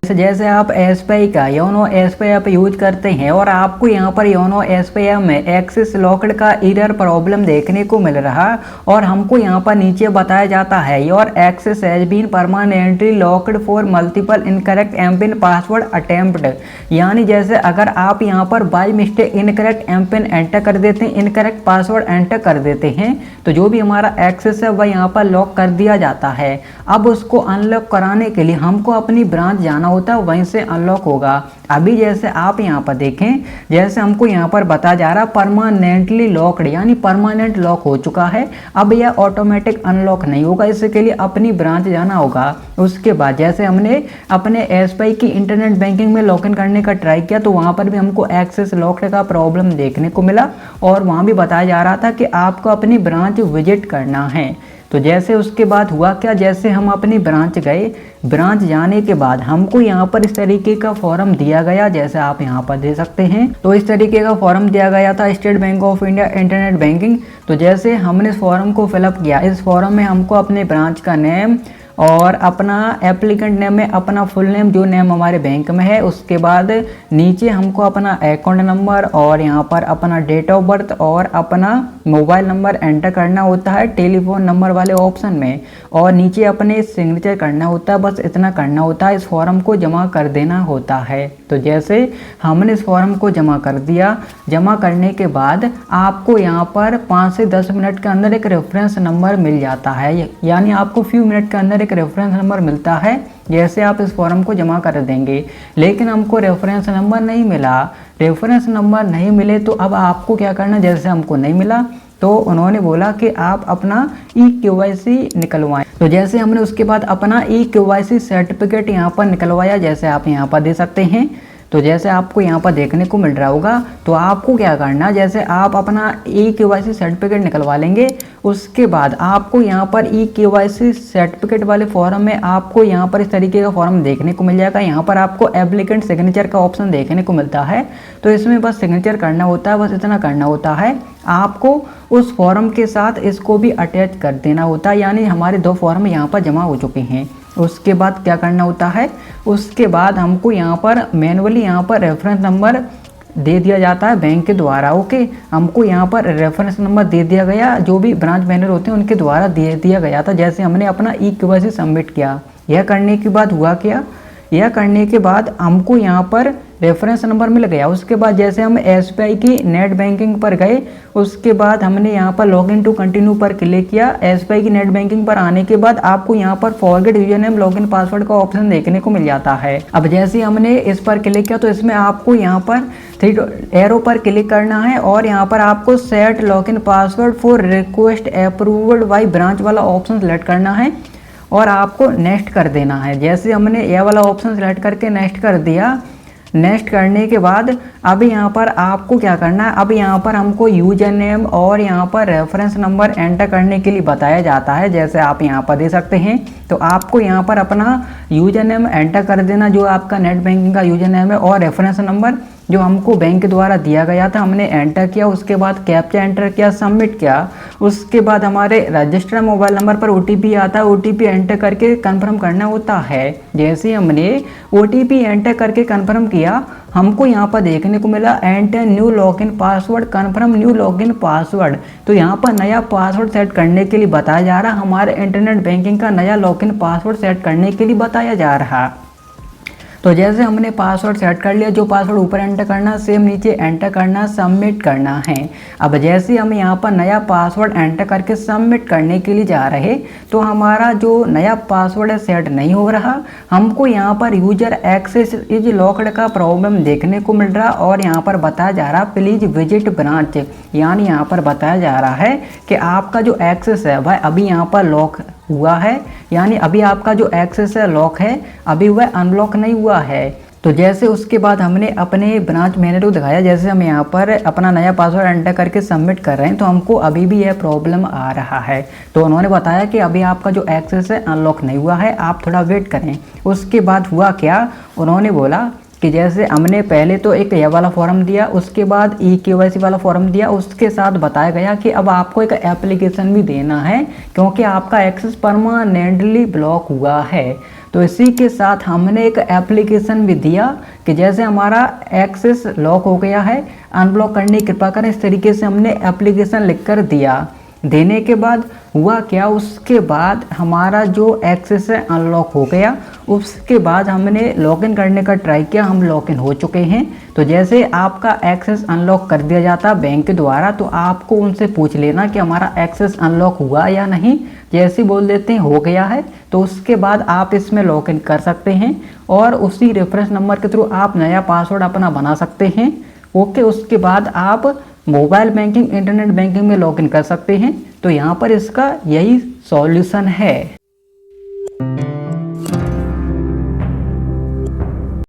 जैसे आप एसबीआई का योनो एसबीआई ऐप यूज करते हैं और आपको यहाँ पर योनो एसबीआई में एक्सेस लॉक्ड का एरर प्रॉब्लम देखने को मिल रहा और हमको यहाँ पर नीचे बताया जाता है your access has been permanently locked for multiple incorrect MPIN password attempt. यानी जैसे अगर आप यहाँ पर by mistake incorrect MPIN enter कर देते हैं, इनकरेक्ट पासवर्ड एंटर कर देते हैं, तो जो भी हमारा एक्सेस है वह यहाँ पर लॉक कर दिया जाता है। अब उसको अनलॉक कराने के लिए हमको अपनी ब्रांच जाना होता है, वहीं से अनलॉक होगा। अभी जैसे आप यहाँ पर देखें, जैसे हमको यहाँ पर बताया जा रहा परमानेंटली लॉक्ड, यानी परमानेंट लॉक हो चुका है। अब यह ऑटोमेटिक अनलॉक नहीं होगा, इसके लिए अपनी ब्रांच जाना होगा। उसके बाद जैसे हमने अपने एसबीआई की इंटरनेट बैंकिंग में लॉगिन करने का ट्राई किया तो वहाँ पर भी हमको एक्सेस लॉक्ड का प्रॉब्लम देखने को मिला और वहाँ भी बताया जा रहा था कि आपको अपनी ब्रांच विजिट करना है। तो जैसे उसके बाद हुआ क्या, जैसे हम अपनी ब्रांच गए, ब्रांच जाने के बाद हमको यहाँ पर इस तरीके का फॉर्म दिया गया, जैसे आप यहाँ पर दे सकते हैं। तो इस तरीके का फॉर्म दिया गया था, state bank of India internet banking. तो जैसे हमने इस फॉर्म को फिलअप किया, इस फॉर्म में हमको अपने ब्रांच का नेम और अपना एप्लीकेंट नेम में अपना फुल नेम, जो नेम हमारे बैंक में है, उसके बाद नीचे हमको अपना अकाउंट नंबर और यहाँ पर अपना डेट ऑफ बर्थ और अपना मोबाइल नंबर एंटर करना होता है टेलीफोन नंबर वाले ऑप्शन में, और नीचे अपने सिग्नेचर करना होता है। बस इतना करना होता है, इस फॉर्म को जमा कर देना होता है। तो जैसे हमने इस फॉर्म को जमा कर दिया, जमा करने के बाद आपको यहाँ पर 5 से 10 मिनट के अंदर एक रेफरेंस नंबर मिल जाता है, यानी आपको फ्यू मिनट के अंदर एक रेफरेंस नंबर मिलता है। जैसे आप इस फॉर्म को जमा कर देंगे, लेकिन हमको रेफरेंस नंबर नहीं मिला। रेफरेंस नंबर नहीं मिले तो अब आपको क्या करना, जैसे हमको नहीं मिला तो उन्होंने बोला कि आप अपना ई-केवाईसी निकलवाएं। तो जैसे हमने उसके बाद अपना ई-केवाईसी सर्टिफिकेट यहाँ पर निकलवाया, जैसे आप यहाँ पर दे सकते हैं। तो जैसे आपको यहाँ पर देखने को मिल रहा होगा, तो आपको क्या करना, जैसे आप अपना ई-केवाईसी सर्टिफिकेट निकलवा लेंगे, उसके बाद आपको यहाँ पर ई-केवाईसी सर्टिफिकेट वाले फॉर्म में आपको यहाँ पर इस तरीके का फॉर्म देखने को मिल जाएगा। यहाँ पर आपको एप्लीकेंट सिग्नेचर का ऑप्शन देखने को मिलता है, तो इसमें बस सिग्नेचर करना होता है, बस इतना करना होता है। आपको उस फॉर्म के साथ इसको भी अटैच कर देना होता है, यानी हमारे 2 फॉर्म यहाँ पर जमा हो चुके हैं। उसके बाद क्या करना होता है, उसके बाद हमको यहाँ पर मैनुअली यहाँ पर रेफरेंस नंबर दे दिया जाता है बैंक के द्वारा। ओके, हमको यहाँ पर रेफरेंस नंबर दे दिया गया, जो भी ब्रांच मैनेजर होते हैं उनके द्वारा दे दिया गया था। जैसे हमने अपना ई-केवाईसी सबमिट किया, यह करने के बाद हुआ क्या, यह करने के बाद हमको यहाँ पर रेफरेंस नंबर मिल गया। उसके बाद जैसे हम एसबीआई की नेट बैंकिंग पर गए, उसके बाद हमने यहाँ पर लॉगिन टू कंटिन्यू पर क्लिक किया। एसबीआई की नेट बैंकिंग पर आने के बाद आपको यहाँ पर forget user name login password का ऑप्शन देखने को मिल जाता है। अब जैसे हमने इस पर क्लिक किया तो इसमें आपको यहाँ पर 3 एरो पर क्लिक करना है और यहाँ पर आपको set login password for request approved by branch वाला ऑप्शन सेलेक्ट करना है और आपको नेक्स्ट कर देना है। जैसे हमने यह वाला ऑप्शन सेलेक्ट करके नेक्स्ट कर दिया, नेक्स्ट करने के बाद अब यहाँ पर आपको क्या करना है, अब यहाँ पर हमको यूजर नेम और यहाँ पर रेफरेंस नंबर एंटर करने के लिए बताया जाता है। जैसे आप यहाँ पर दे सकते हैं, तो आपको यहाँ पर अपना यूजर नेम एंटर कर देना, जो आपका नेट बैंकिंग का यूजर नेम है, और रेफरेंस नंबर जो हमको बैंक के द्वारा दिया गया था हमने एंटर किया। उसके बाद कैप्चा एंटर किया, सबमिट किया। उसके बाद हमारे रजिस्टर्ड मोबाइल नंबर पर ओटीपी आता है, ओटीपी एंटर करके कंफर्म करना होता है। जैसे हमने ओटीपी एंटर करके कंफर्म किया, हमको यहाँ पर देखने को मिला enter new login password, confirm new login password. तो यहाँ पर नया पासवर्ड सेट करने के लिए बताया जा रहा, हमारे इंटरनेट बैंकिंग का नया लॉगिन पासवर्ड सेट करने के लिए बताया जा रहा। तो जैसे हमने पासवर्ड सेट कर लिया, जो पासवर्ड ऊपर एंटर करना सेम नीचे एंटर करना, सबमिट करना है। अब जैसे हम यहाँ पर नया पासवर्ड एंटर करके सबमिट करने के लिए जा रहे, तो हमारा जो नया पासवर्ड है सेट नहीं हो रहा, हमको यहाँ पर यूजर एक्सेस इज लॉक्ड का प्रॉब्लम देखने को मिल रहा और यहाँ पर बताया जा रहा प्लीज विजिट ब्रांच, यानी यहाँ पर बताया जा रहा है कि आपका जो एक्सेस है वह अभी यहाँ पर लॉक हुआ है, यानी अभी आपका जो एक्सेस है लॉक है, अभी वह अनलॉक नहीं हुआ है। तो जैसे उसके बाद हमने अपने ब्रांच मैनेजर को दिखाया, जैसे हम यहाँ पर अपना नया पासवर्ड एंटर करके सबमिट कर रहे हैं, तो हमको अभी भी यह प्रॉब्लम आ रहा है। तो उन्होंने बताया कि अभी आपका जो एक्सेस है अनलॉक नहीं हुआ है, आप थोड़ा वेट करें। उसके बाद हुआ क्या, उन्होंने बोला कि जैसे हमने पहले तो एक यह वाला फॉर्म दिया, उसके बाद ई-केवाईसी वाला फॉर्म दिया, उसके साथ बताया गया कि अब आपको एक एप्लीकेशन भी देना है क्योंकि आपका एक्सेस परमानेंटली ब्लॉक हुआ है। तो इसी के साथ हमने एक एप्लीकेशन भी दिया कि जैसे हमारा एक्सेस लॉक हो गया है, अनब्लॉक करने की कृपा करें, इस तरीके से हमने एप्लीकेशन लिखकर दिया। देने के बाद हुआ क्या, उसके बाद हमारा जो एक्सेस है अनलॉक हो गया। उसके बाद हमने लॉगिन करने का ट्राई किया, हम लॉगिन हो चुके हैं। तो जैसे आपका एक्सेस अनलॉक कर दिया जाता बैंक के द्वारा, तो आपको उनसे पूछ लेना कि हमारा एक्सेस अनलॉक हुआ या नहीं। जैसे ही बोल देते हैं हो गया है, तो उसके बाद आप इसमें लॉगिन कर सकते हैं और उसी रेफरेंस नंबर के थ्रू आप नया पासवर्ड अपना बना सकते हैं। ओके, उसके बाद आप मोबाइल बैंकिंग, इंटरनेट बैंकिंग में लॉगिन कर सकते हैं। तो यहाँ पर इसका यही सॉल्यूशन है।